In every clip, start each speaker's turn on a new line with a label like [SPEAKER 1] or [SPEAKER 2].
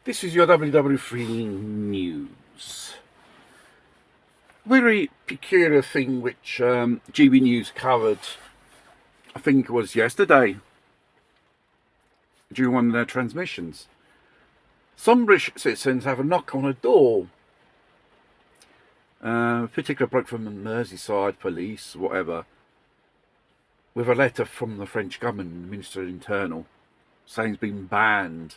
[SPEAKER 1] This is your WW3 news. Very peculiar thing which GB News covered, I think it was yesterday, during one of their transmissions. Some British citizens have a knock on a door. A particular bloke from the Merseyside police, whatever, with a letter from the French government, Minister of Internal, saying he's been banned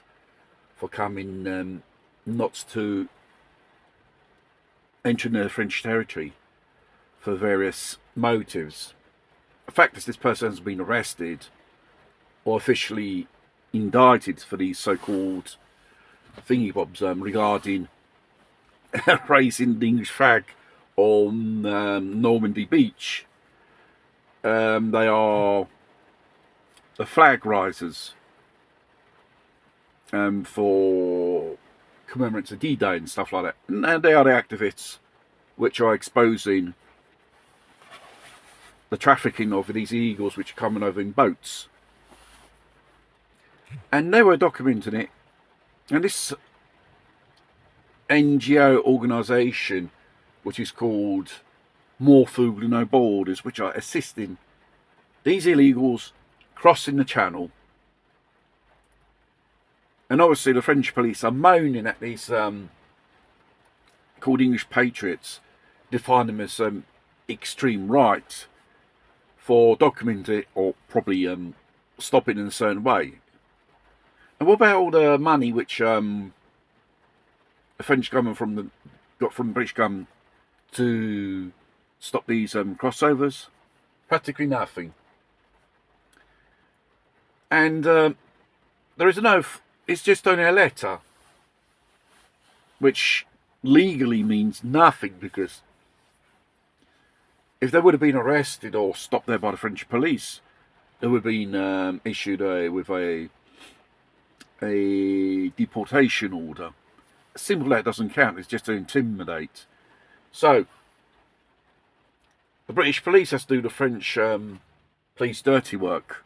[SPEAKER 1] for coming not to enter the French territory for various motives. The fact is, this person has been arrested or officially indicted for these so-called thingy-bobs regarding raising the English flag on Normandy Beach. They are the flag risers for commemorates of D-Day and stuff like that. And they are the activists which are exposing the trafficking of these illegals which are coming over in boats. And they were documenting it. And this NGO organisation, which is called More Food and No Borders, which are assisting these illegals crossing the channel. And obviously the French police are moaning at these called English patriots, define them as extreme right for documenting it or probably stopping in a certain way. And what about all the money which the French government got from the British government to stop these crossovers? Practically nothing. And there is an oath. It's just only a letter, which legally means nothing, because if they would have been arrested or stopped there by the French police, they would have been issued with a deportation order. A simple letter doesn't count, it's just to intimidate. So, the British police has to do the French police dirty work,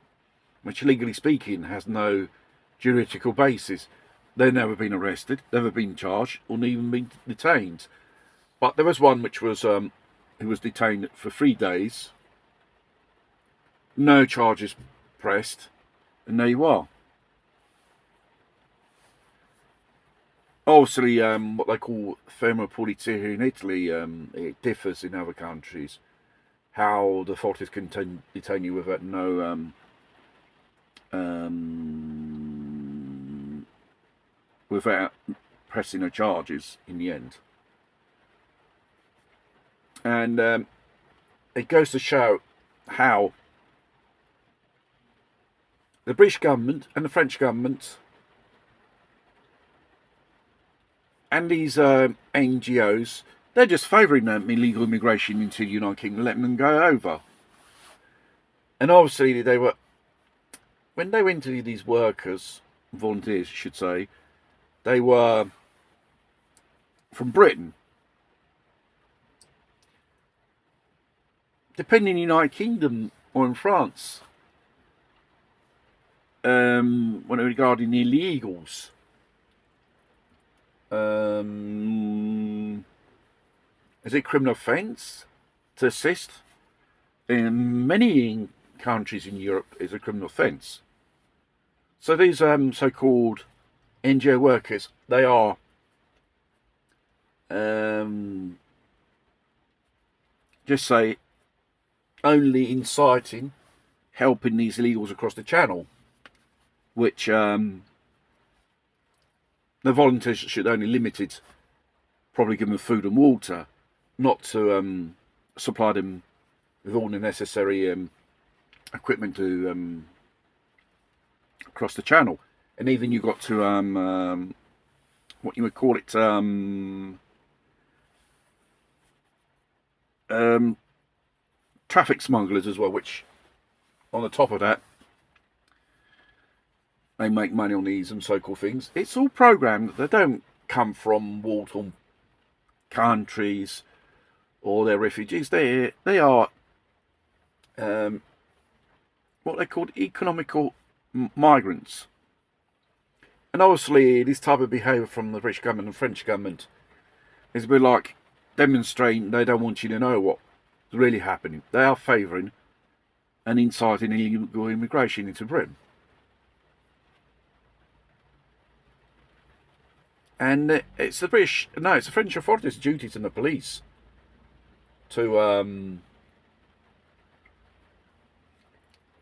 [SPEAKER 1] which legally speaking has no juridical basis. They've never been arrested, never been charged, or even been detained. But there was one which was who was detained for 3 days, no charges pressed, and there you are. Obviously, what they call fermo pulizia here in Italy, it differs in other countries. How the authorities can detain you without without pressing no charges in the end. And it goes to show how the British government and the French government and these NGOs, they're just favouring illegal immigration into the United Kingdom, letting them go over. And obviously when they went to these workers, volunteers I should say, they were from Britain. Depending on the United Kingdom or in France, when regarding the illegals, is it criminal offence to assist? In many countries in Europe, is a criminal offence. So these so-called NGO workers, they are just say only inciting, helping these illegals across the channel, which the volunteers should only limit it, probably give them food and water, not to supply them with all the necessary equipment to cross the channel. And even you got to what you would call it, traffic smugglers as well, which on the top of that, they make money on these and so-called things. It's all programmed. They don't come from war-torn countries or they're refugees. They are what they called economical migrants. And obviously this type of behaviour from the British government and French government is a bit like demonstrating they don't want you to know what's really happening. They are favouring and inciting illegal immigration into Britain. And it's the French authorities' duty to the police to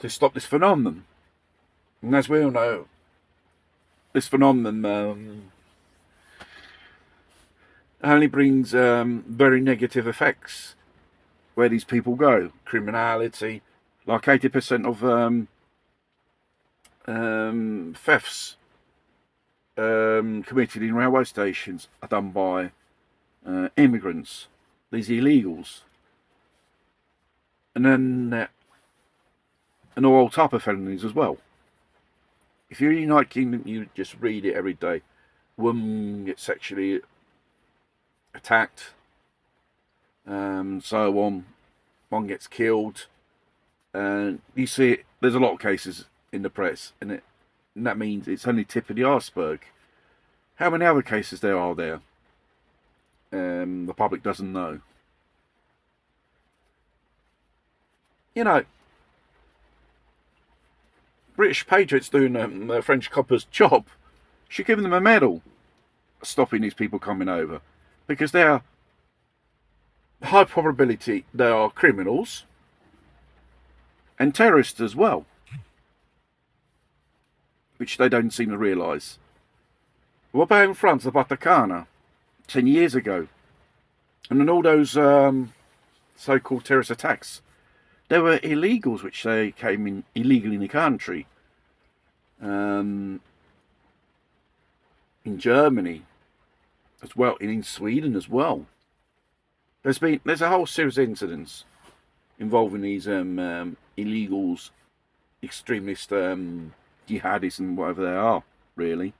[SPEAKER 1] stop this phenomenon. And as we all know, this phenomenon only brings very negative effects where these people go. Criminality, like 80% of thefts committed in railway stations are done by immigrants, these illegals. And then and all type of felonies as well. If you're in the United Kingdom, you just read it every day. Women get sexually attacked, so on. One gets killed, and you see it. There's a lot of cases in the press, and that means it's only tip of the iceberg. How many other cases there are there? The public doesn't know. You know, British patriots doing the French coppers' job should give them a medal stopping these people coming over, because they are high probability they are criminals and terrorists as well, which they don't seem to realise. What about in France, the Bataclan, 10 years ago, and then all those so-called terrorist attacks? There were illegals which they came in illegally in the country. In Germany as well, and in Sweden as well. There's a whole series of incidents involving these illegals, extremist jihadists and whatever they are, really.